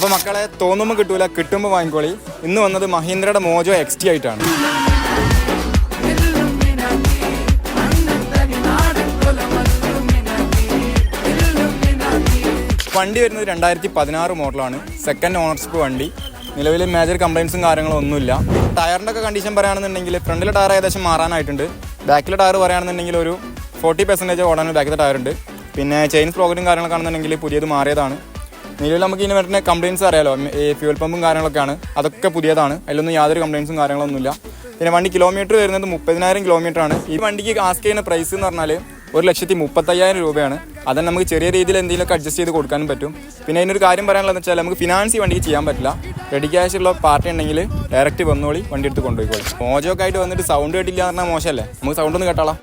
അപ്പോൾ മക്കളെ തോന്നുമ്പോൾ കിട്ടൂല, കിട്ടുമ്പോൾ വാങ്ങിക്കോളി. ഇന്ന് വന്നത് മഹീന്ദ്രയുടെ മോജോ XT ആയിട്ടാണ്. വണ്ടി വരുന്നത് 2016 മോഡലാണ്. സെക്കൻഡ് ഓണർഷിപ്പ് വണ്ടി. നിലവിൽ മേജർ കംപ്ലയിൻസും കാര്യങ്ങളും ഒന്നുമില്ല. ടയറിൻ്റെ ഒക്കെ കണ്ടീഷൻ പറയുകയാണെന്നുണ്ടെങ്കിൽ ഫ്രണ്ടിലെ ടയർ ഏകദേശം മാറാനായിട്ടുണ്ട്. ബാക്കിലെ ടയർ പറയുകയാണെന്നുണ്ടെങ്കിൽ ഒരു 40% ഓടാൻ ബാക്കിലെ ടയറുണ്ട്. പിന്നെ ചെയിൻ സ്പ്രോക്കറ്റും കാര്യങ്ങളൊക്കെ ആണെന്നുണ്ടെങ്കിൽ പുതിയത് മാറിയതാണ്. നിലവിൽ നമുക്ക് ഇതിന് വരുന്ന കംപ്ലയിൻസ് അറിയാലോ, ഈ ഫ്യൂൽ പമ്പും കാര്യങ്ങളൊക്കെയാണ്, അതൊക്കെ പുതിയതാണ്. അതിലൊന്നും യാതൊരു കംപ്ലയിൻസും കാര്യങ്ങളൊന്നുമില്ല. പിന്നെ വണ്ടി കിലോമീറ്റർ വരുന്നത് 30,000 കിലോമീറ്ററാണ്. ഈ വണ്ടിക്ക് ആസ്ക് ചെയ്യുന്ന പ്രൈസ് എന്ന് പറഞ്ഞാൽ 1,35,000 രൂപയാണ്. അതന്നെ നമുക്ക് ചെറിയ രീതിയിൽ എന്തെങ്കിലുമൊക്കെ അഡ്ജസ്റ്റ് ചെയ്ത് കൊടുക്കാനും പറ്റും. പിന്നെ അതിനൊരു കാര്യം പറയാനുള്ളതെന്ന് വെച്ചാൽ നമുക്ക് ഫിനാൻസ് ഈ വണ്ടിക്ക് ചെയ്യാൻ പറ്റില്ല. റെഡി ക്യാഷ് ഉള്ള പാർട്ടി ഉണ്ടെങ്കിൽ ഡയറക്റ്റ് വന്നോളി, വണ്ടി എടുത്ത് കൊണ്ടുപോയിക്കോളി. മോജോ ഒക്കെ ആയിട്ട് വന്നിട്ട് സൗണ്ട് കേട്ടില്ല എന്ന് പറഞ്ഞാൽ മോശമല്ലേ? നമുക്ക് സൗണ്ട് ഒന്ന് കേട്ടാളാം.